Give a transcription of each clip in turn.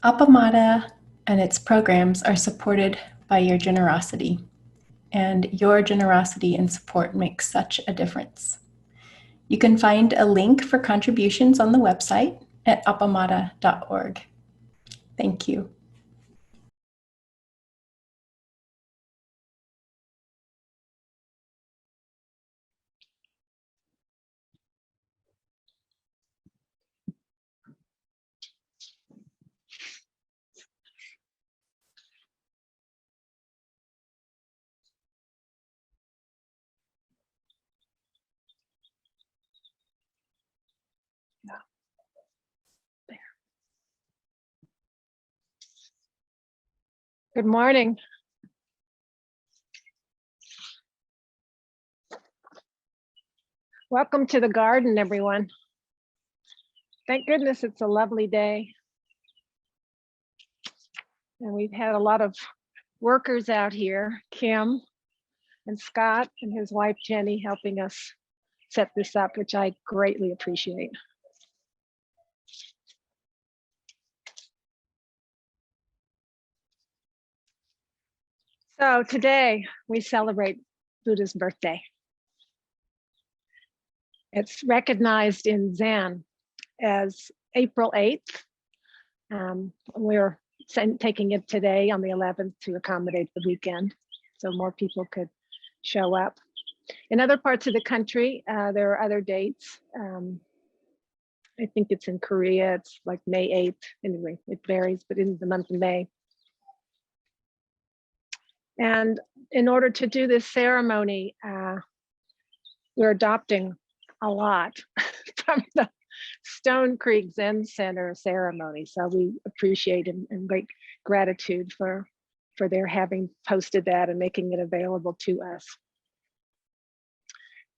Appamada and its programs are supported by your generosity, and your generosity and support makes such a difference. You can find a link for contributions on the website at appamada.org. Thank you. Good morning. Welcome to the garden, everyone. Thank goodness it's a lovely day. And we've had a lot of workers out here, Kim and Scott and his wife, Jenny, helping us set this up, which I greatly appreciate. So today we celebrate Buddha's birthday. It's recognized in Zen as April 8th. We're taking it today on the 11th to accommodate the weekend, so more people could show up. In other parts of the country, there are other dates. I think it's in Korea, it's like May 8th. Anyway, it varies, but in the month of May. And in order to do this ceremony, we're adopting a lot from the Stone Creek Zen Center ceremony. So we appreciate and great gratitude for their having posted that and making it available to us.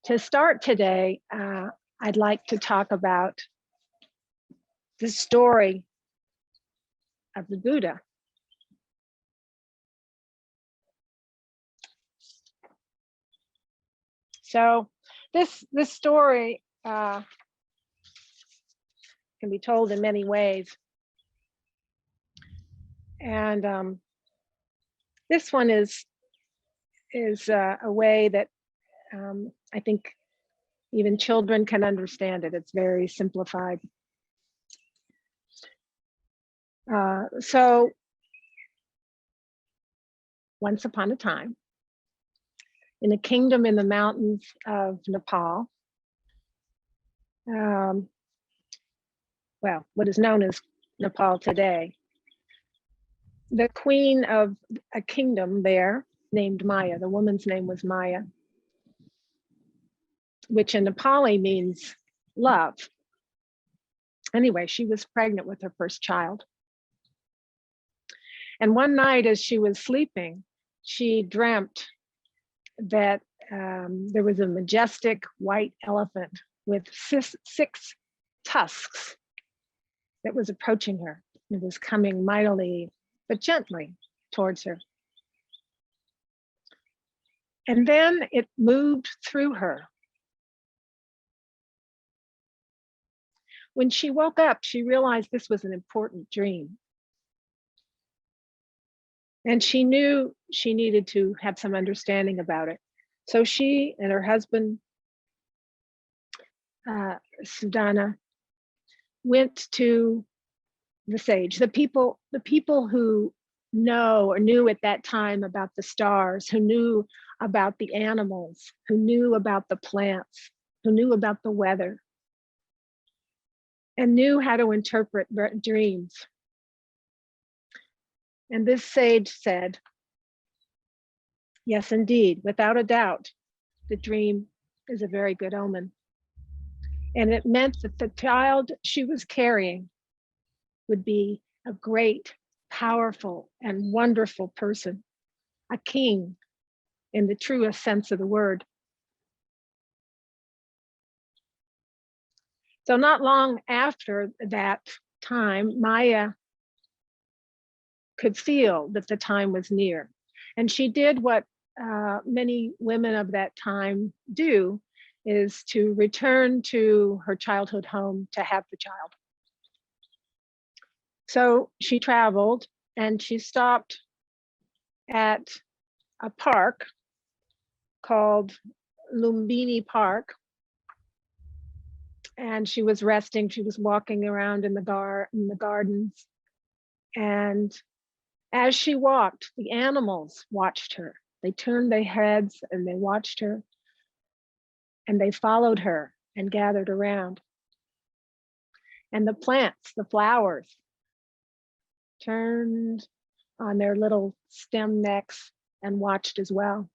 To start today, I'd like to talk about the story of the Buddha. So this story can be told in many ways. And this one is a way that I think even children can understand it. It's very simplified. So once upon a time, in a kingdom in the mountains of Nepal, well, what is known as Nepal today, the queen of a kingdom there named Maya, the woman's name was Maya, which in Nepali means love. Anyway, she was pregnant with her first child. And one night as she was sleeping, she dreamt that there was a majestic white elephant with six tusks that was approaching her. It was coming mightily, but gently towards her. And then it moved through her. When she woke up, she realized this was an important dream. And she knew she needed to have some understanding about it. So she and her husband, Sudana, went to the sage, the people who know or knew at that time about the stars, who knew about the animals, who knew about the plants, who knew about the weather, and knew how to interpret dreams. And this sage said, yes, indeed, without a doubt, the dream is a very good omen. And it meant that the child she was carrying would be a great, powerful, and wonderful person, a king in the truest sense of the word. So not long after that time, Maya could feel that the time was near. And she did what many women of that time do, is to return to her childhood home to have the child. So she traveled and she stopped at a park called Lumbini Park. And she was resting. She was walking around in the gardens. And as she walked, the animals watched her. They turned their heads and they watched her. And they followed her and gathered around. And the plants, the flowers, turned on their little stem necks and watched as well.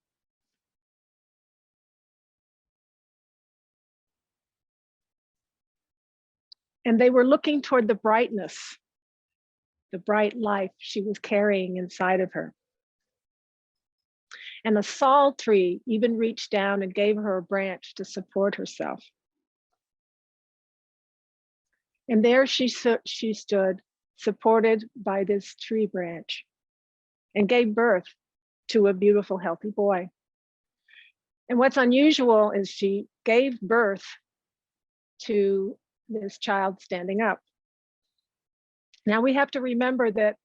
And they were looking toward the brightness, the bright life she was carrying inside of her. And the sal tree even reached down and gave her a branch to support herself. And there she stood, supported by this tree branch, and gave birth to a beautiful, healthy boy. And what's unusual is she gave birth to this child standing up. Now we have to remember that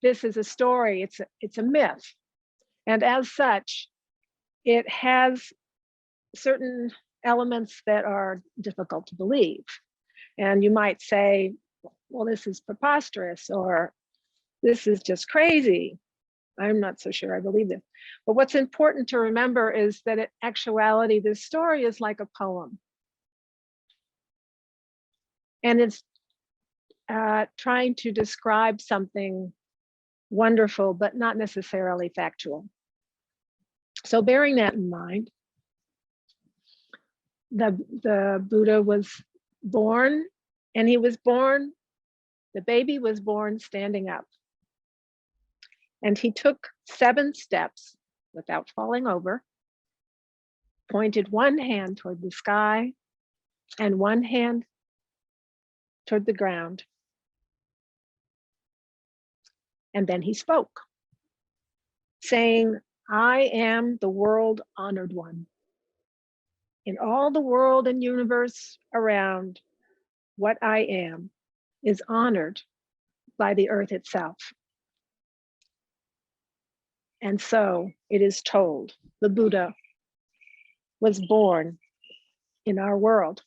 this is a story, it's a myth. And as such, it has certain elements that are difficult to believe. And you might say, well, this is preposterous, or this is just crazy. I'm not so sure I believe this. But what's important to remember is that in actuality, this story is like a poem. And it's trying to describe something wonderful, but not necessarily factual. So bearing that in mind, the Buddha was born, and he was born, the baby was born standing up. And he took 7 steps without falling over, pointed one hand toward the sky and one hand toward the ground. And then he spoke, saying, I am the world honored one. In all the world and universe around, what I am is honored by the earth itself. And so it is told, the Buddha was born in our world.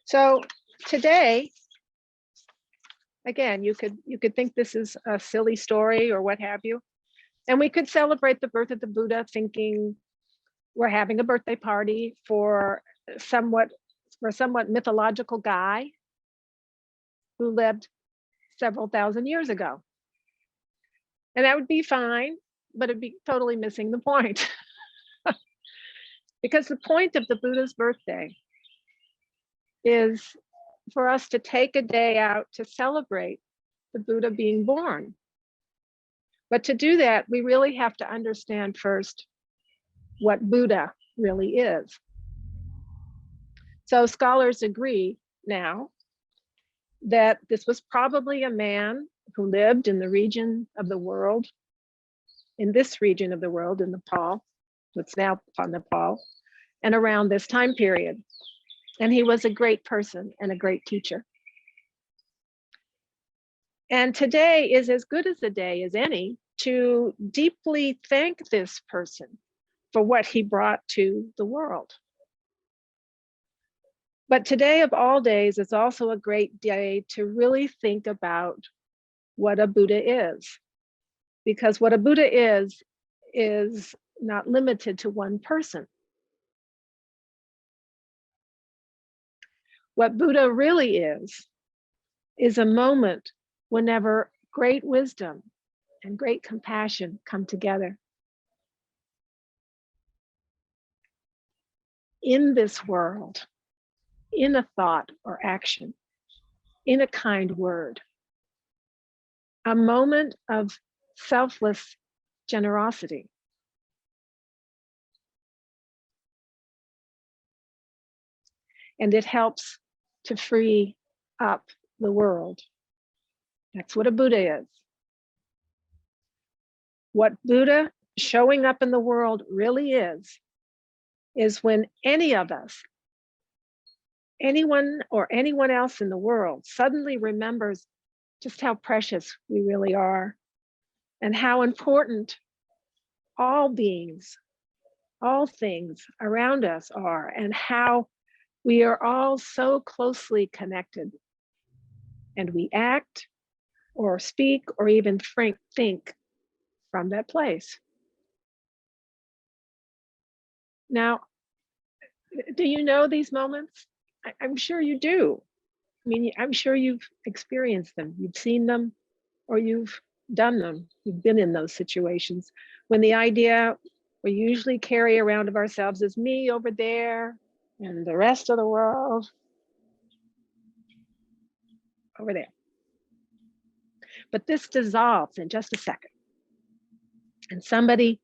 So today, again, you could think this is a silly story or what have you. And we could celebrate the birth of the Buddha thinking we're having a birthday party for a somewhat mythological guy who lived several thousand years ago. And that would be fine, but it'd be totally missing the point. Because the point of the Buddha's birthday is for us to take a day out to celebrate the Buddha being born. But to do that, we really have to understand first what Buddha really is. So scholars agree now that this was probably a man who lived in the region of the world, in this region of the world, in Nepal, what's now Nepal, and around this time period. And he was a great person and a great teacher. And today is as good as a day as any to deeply thank this person for what he brought to the world. But today of all days is also a great day to really think about what a Buddha is. Because what a Buddha is not limited to one person. What Buddha really is a moment whenever great wisdom and great compassion come together. In this world, in a thought or action, in a kind word, a moment of selfless generosity. And it helps to free up the world. That's what a Buddha is. What Buddha showing up in the world really is when any of us anyone or anyone else in the world suddenly remembers just how precious we really are and how important all beings, all things around us are, and how we are all so closely connected. And we act or speak or even think from that place. Now, do you know these moments? I'm sure you do. I mean, I'm sure you've experienced them, you've seen them, or you've done them. You've been in those situations when the idea we usually carry around of ourselves is me over there and the rest of the world over there. But this dissolves in just a second. And somebody,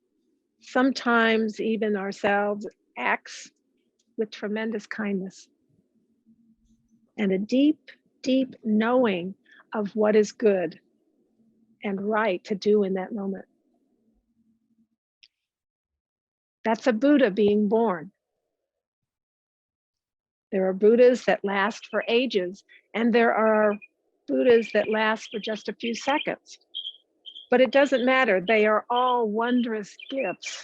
sometimes even ourselves, acts with tremendous kindness and a deep, deep knowing of what is good and right to do in that moment. That's a Buddha being born. There are Buddhas that last for ages, and there are Buddhas that last for just a few seconds. But it doesn't matter. They are all wondrous gifts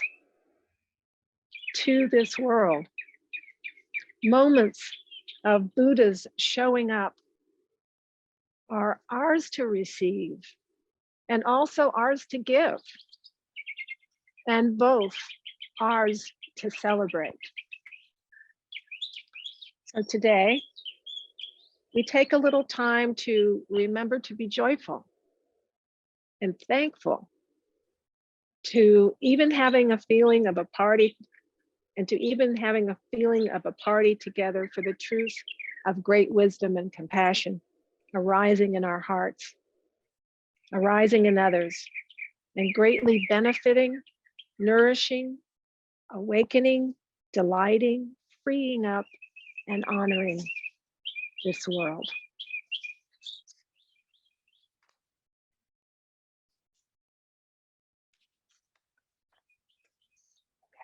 to this world. Moments of Buddhas showing up are ours to receive and also ours to give, and both ours to celebrate. So today, we take a little time to remember to be joyful and thankful, to even having a feeling of a party, and to even having a feeling of a party together for the truth of great wisdom and compassion arising in our hearts, arising in others, and greatly benefiting, nourishing, awakening, delighting, freeing up, and honoring this world.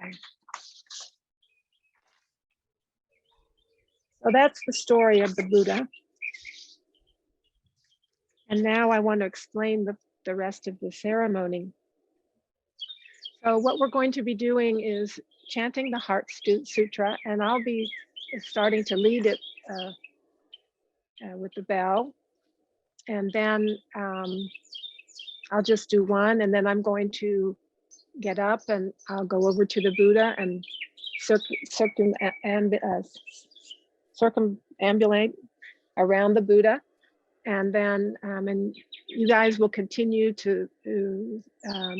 Okay. So that's the story of the Buddha. And now I want to explain the rest of the ceremony. So what we're going to be doing is chanting the Heart Sutra, and I'll be starting to lead it with the bell. And then I'll just do one, and then I'm going to get up and I'll go over to the Buddha and circumambulate around the Buddha. And then and you guys will continue to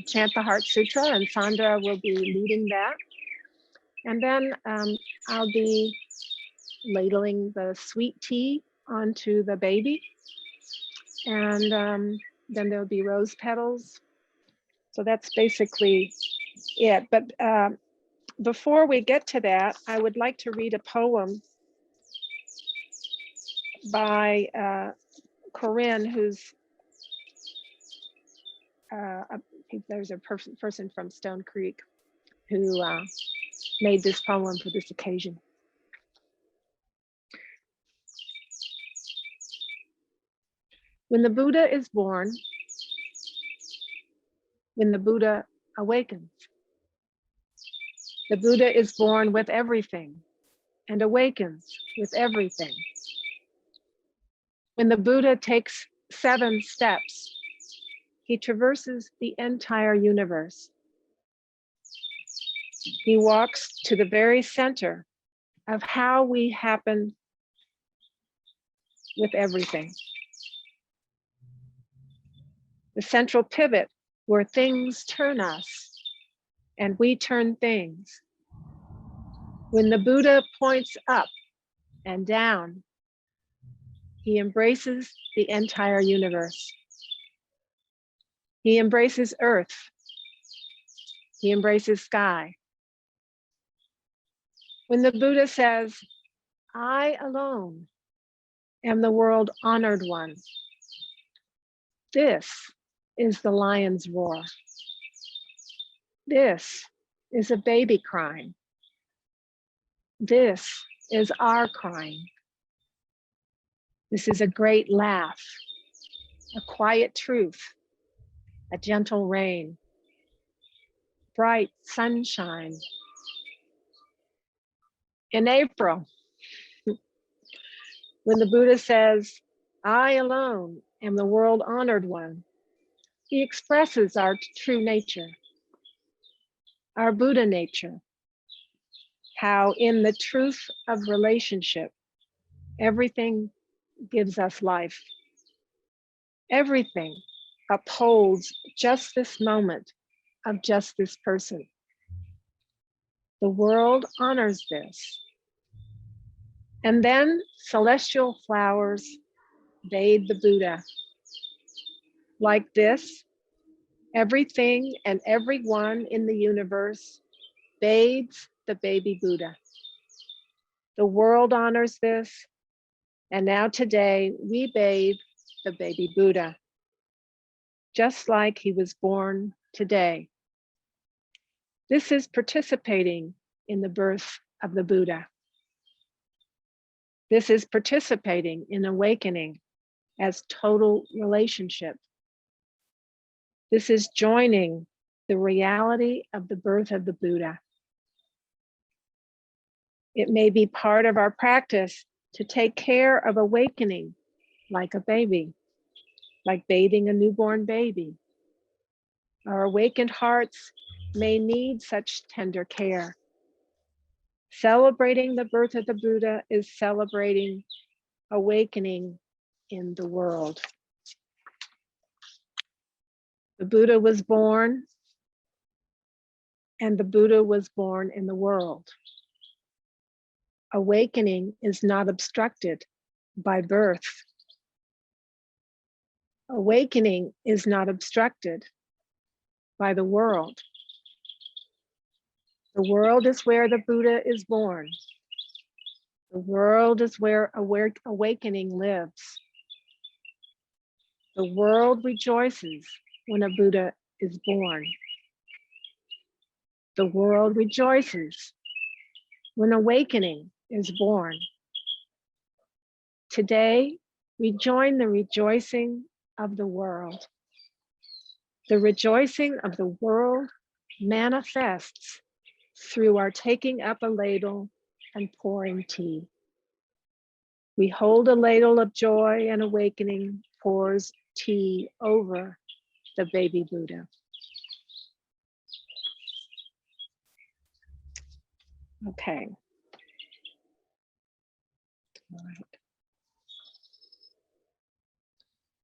chant the Heart Sutra, and Sandra will be leading that. And then I'll be ladling the sweet tea onto the baby. And then there'll be rose petals. So that's basically it. But before we get to that, I would like to read a poem by Corinne, who's there's a person from Stone Creek who made this poem for this occasion. When the Buddha is born, when the Buddha awakens, the Buddha is born with everything and awakens with everything. When the Buddha takes 7 steps, he traverses the entire universe. He walks to the very center of how we happen with everything. The central pivot where things turn us and we turn things. When the Buddha points up and down, he embraces the entire universe. He embraces earth. He embraces sky. When the Buddha says, "I alone am the world honored one," this is the lion's roar. This is a baby crying. This is our crying. This is a great laugh, a quiet truth, a gentle rain, bright sunshine. In April, when the Buddha says, "I alone am the world honored one," he expresses our true nature, our Buddha nature, how in the truth of relationship, everything gives us life. Everything upholds just this moment of just this person. The world honors this. And then celestial flowers bathe the Buddha. Like this, everything and everyone in the universe bathes the baby Buddha. The world honors this, and now today we bathe the baby Buddha, just like he was born today. This is participating in the birth of the Buddha. This is participating in awakening as total relationship. This is joining the reality of the birth of the Buddha. It may be part of our practice to take care of awakening like a baby, like bathing a newborn baby. Our awakened hearts may need such tender care. Celebrating the birth of the Buddha is celebrating awakening in the world. The Buddha was born, and the Buddha was born in the world. Awakening is not obstructed by birth. Awakening is not obstructed by the world. The world is where the Buddha is born. The world is where awakening lives. The world rejoices when a Buddha is born. The world rejoices when awakening is born. Today, we join the rejoicing of the world. The rejoicing of the world manifests through our taking up a ladle and pouring tea. We hold a ladle of joy, and awakening pours tea over the baby Buddha. Okay. All right.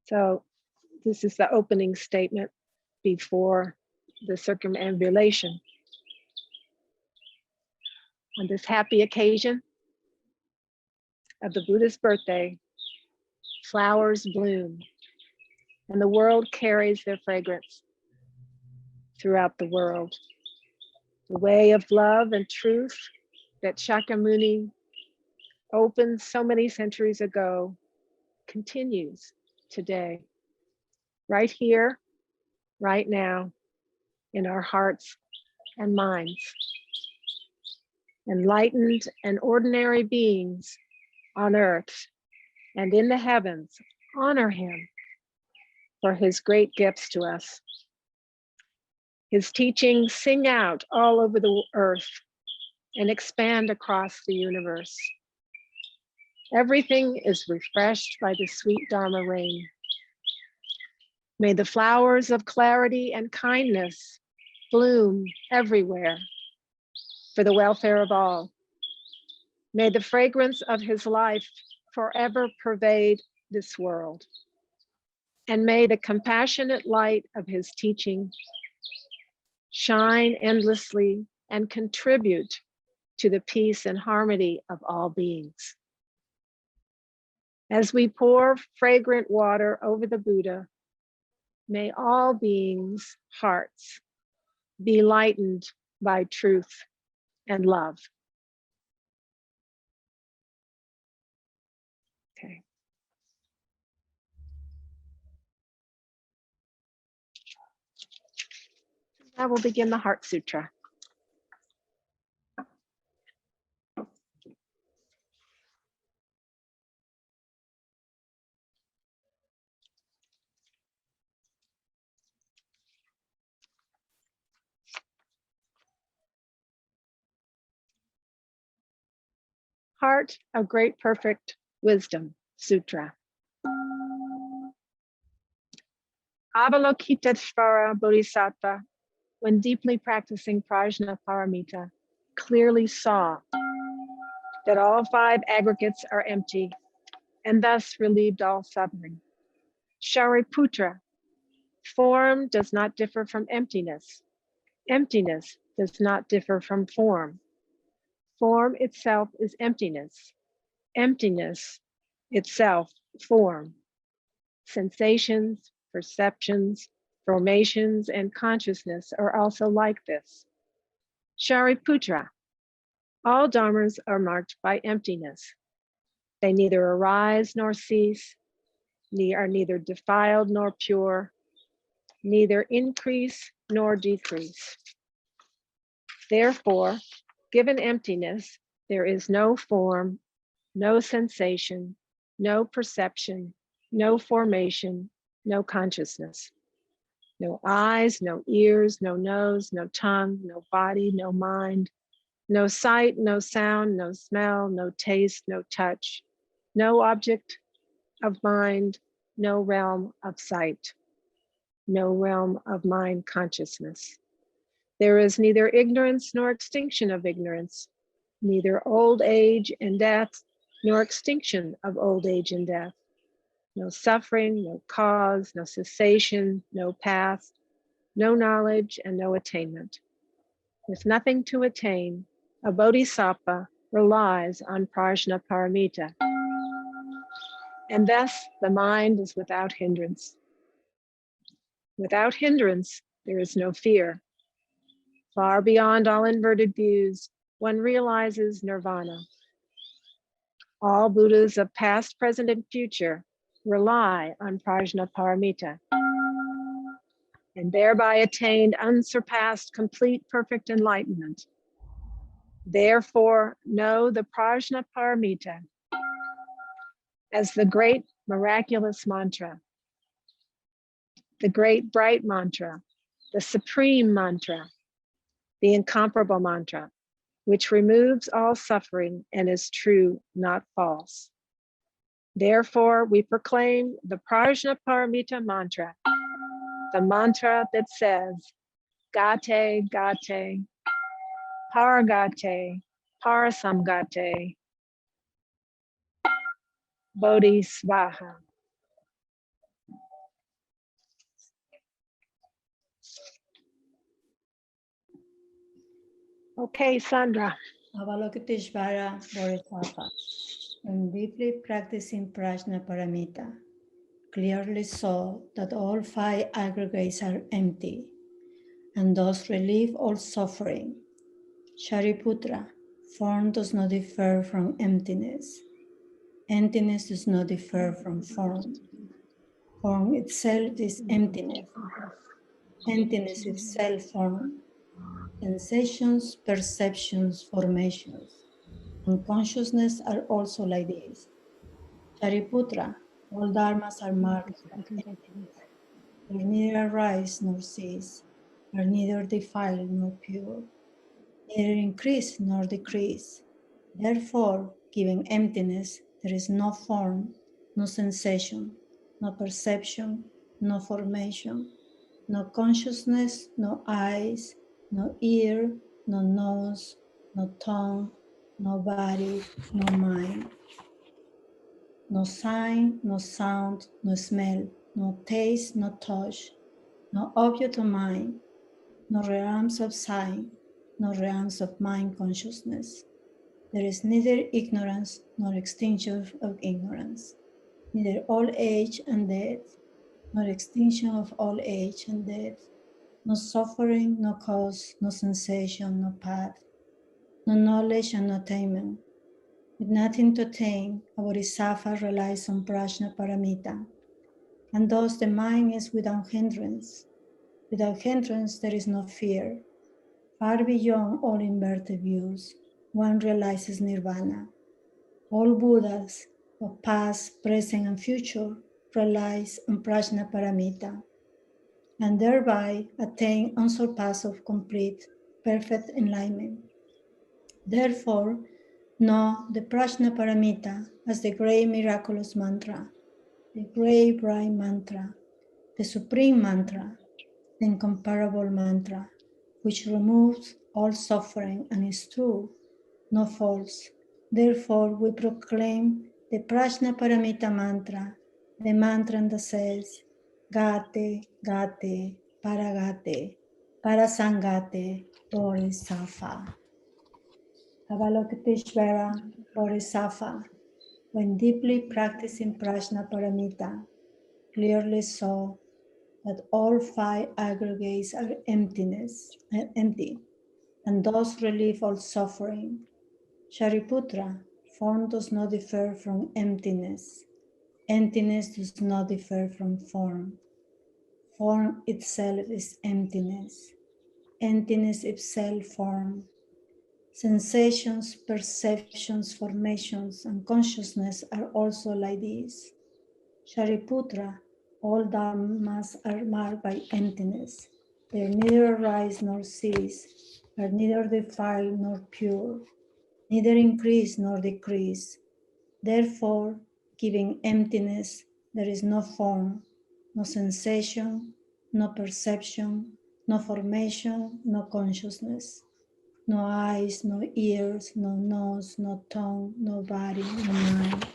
So this is the opening statement before the circumambulation. On this happy occasion of the Buddha's birthday, flowers bloom, and the world carries their fragrance throughout the world. The way of love and truth that Shakyamuni opened so many centuries ago continues today, right here, right now, in our hearts and minds. Enlightened and ordinary beings on earth and in the heavens honor him for his great gifts to us. His teachings sing out all over the earth and expand across the universe. Everything is refreshed by the sweet Dharma rain. May the flowers of clarity and kindness bloom everywhere for the welfare of all. May the fragrance of his life forever pervade this world. And may the compassionate light of his teaching shine endlessly and contribute to the peace and harmony of all beings. As we pour fragrant water over the Buddha, may all beings' hearts be lightened by truth and love. Okay. I will begin the Heart Sutra. Heart of Great Perfect Wisdom Sutra. Avalokiteshvara Bodhisattva, when deeply practicing Prajnaparamita, clearly saw that all five aggregates are empty and thus relieved all suffering. Shariputra, form does not differ from emptiness. Emptiness does not differ from form. Form itself is emptiness. Emptiness itself, form. Sensations, perceptions, formations, and consciousness are also like this. Shariputra, all dharmas are marked by emptiness. They neither arise nor cease, are neither defiled nor pure, neither increase nor decrease. Therefore, given emptiness, there is no form, no sensation, no perception, no formation, no consciousness. No eyes, no ears, no nose, no tongue, no body, no mind, no sight, no sound, no smell, no taste, no touch, no object of mind, no realm of sight, no realm of mind consciousness. There is neither ignorance nor extinction of ignorance, neither old age and death, nor extinction of old age and death. No suffering, no cause, no cessation, no path, no knowledge, and no attainment. With nothing to attain, a bodhisattva relies on Prajnaparamita, and thus the mind is without hindrance. Without hindrance, there is no fear. Far beyond all inverted views, one realizes nirvana. All Buddhas of past, present, and future rely on Prajnaparamita and thereby attained unsurpassed, complete, perfect enlightenment. Therefore, know the Prajnaparamita as the great miraculous mantra, the great bright mantra, the supreme mantra, the incomparable mantra, which removes all suffering and is true, not false. Therefore, we proclaim the Prajnaparamita mantra, the mantra that says, Gate, Gate, Paragate, Parasamgate, Bodhisvaha. Okay, Sandra. Avalokiteshvara Bodhisattva, when deeply practicing Prajnaparamita, clearly saw that all five aggregates are empty and thus relieve all suffering. Shariputra, form does not differ from emptiness. Emptiness does not differ from form. Form itself is emptiness. Emptiness itself form. Sensations, perceptions, formations, and consciousness are also like this. Shariputra, all dharmas are marked by emptiness. They neither arise nor cease, are neither defiled nor pure, neither increase nor decrease. Therefore, given emptiness, there is no form, no sensation, no perception, no formation, no consciousness, no eyes, no ear, no nose, no tongue, no body, no mind. No sign, no sound, no smell, no taste, no touch, no object of mind, no realms of sight, no realms of mind consciousness. There is neither ignorance nor extinction of ignorance, neither old age and death, nor extinction of old age and death, no suffering, no cause, no sensation, no path, no knowledge and no attainment. With nothing to attain, a bodhisattva relies on Prajnaparamita, and thus the mind is without hindrance. Without hindrance, there is no fear. Far beyond all inverted views, one realizes nirvana. All Buddhas of past, present, and future relies on Prajnaparamita, and thereby attain unsurpassed of complete, perfect enlightenment. Therefore, Know the Prajna Paramita as the great miraculous mantra, the great bright mantra, the supreme mantra, the incomparable mantra, which removes all suffering and is true, no false. Therefore, we proclaim the Prajna Paramita mantra, the mantra that says, Gate, Gate, Paragate, Parasangate, Bodhisattva. Avalokiteshvara Bodhisattva, when deeply practicing Prajna Paramita, clearly saw that all five aggregates are empty, and thus relieve all suffering. Shariputra, form does not differ from emptiness. Emptiness does not differ from form. Form itself is emptiness. Emptiness itself form. Sensations, perceptions, formations, and consciousness are also like this. Shariputra, all dharmas are marked by emptiness. They neither rise nor cease, are neither defiled nor pure, neither increase nor decrease. Therefore, giving emptiness, there is no form, no sensation, no perception, no formation, no consciousness. No eyes, no ears, no nose, no tongue, no body, no mind.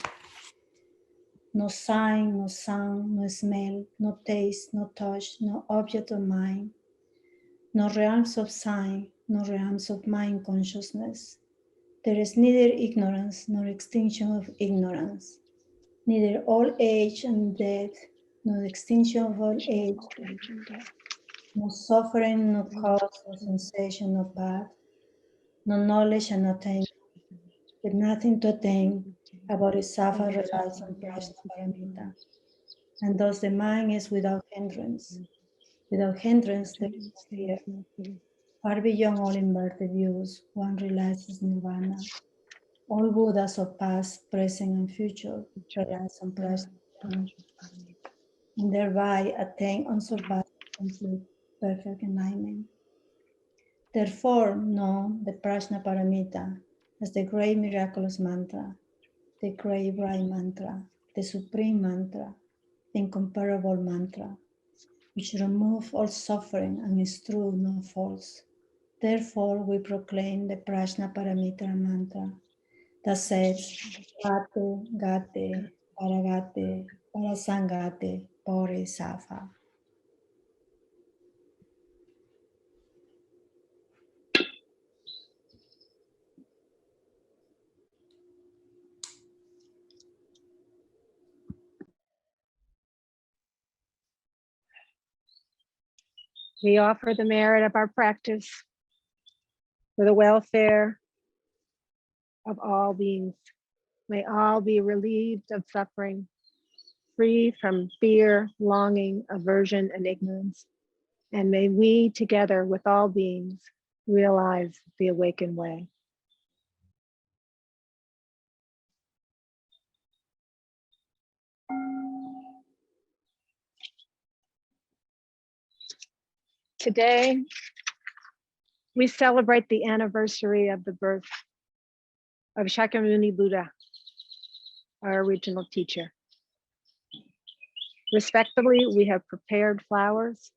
No sign, no sound, no smell, no taste, no touch, no object of mind. No realms of sign, no realms of mind consciousness. There is neither ignorance nor extinction of ignorance. Neither old age and death, nor extinction of old age, no suffering, no cause, no sensation, no path, no knowledge and attainment. With nothing to attain, a bodhisattva relies on Prajna Paramita, and thus the mind is without hindrance. Without hindrance, there is no fear. Far beyond all inverted views, one realizes nirvana. All Buddhas of past, present, and future realize on Prajna Paramita, and thereby attain unsurpassed, complete, perfect enlightenment. Therefore, know the Prajna Paramita as the great miraculous mantra, the great bright mantra, the supreme mantra, the incomparable mantra, which removes all suffering and is true, no false. Therefore, we proclaim the Prajna Paramita mantra that says, Gate, Gate, Paragate, Parasangate, Bodhisattva. We offer the merit of our practice for the welfare of all beings. May all be relieved of suffering, free from fear, longing, aversion, and ignorance. And may we, together with all beings, realize the awakened way. Today, we celebrate the anniversary of the birth of Shakyamuni Buddha, our original teacher. Respectfully, we have prepared flowers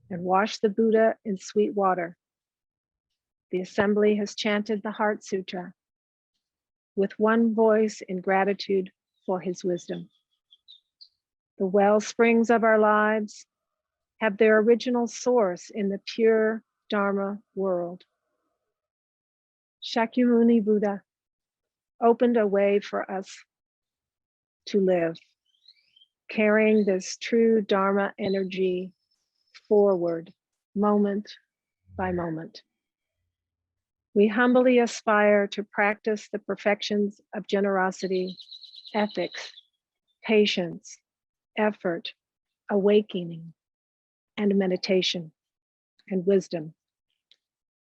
and washed the Buddha in sweet water. The assembly has chanted the Heart Sutra with one voice in gratitude for his wisdom. The well springs of our lives have their original source in the pure Dharma world. Shakyamuni Buddha opened a way for us to live, carrying this true Dharma energy forward, moment by moment. We humbly aspire to practice the perfections of generosity, ethics, patience, effort, awakening, and meditation, and wisdom.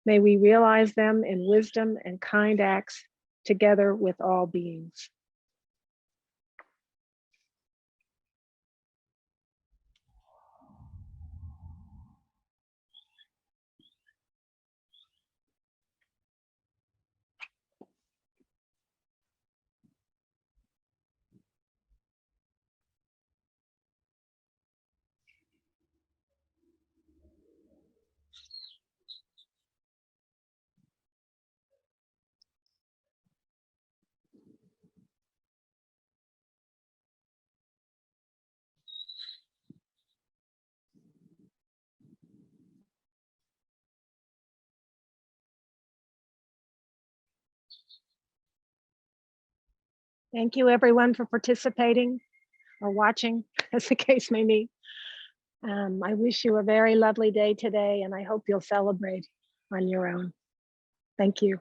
May we realize them in wisdom and kind acts together with all beings. Thank you, everyone, for participating or watching, as the case may be. I wish you a very lovely day today, and I hope you'll celebrate on your own. Thank you.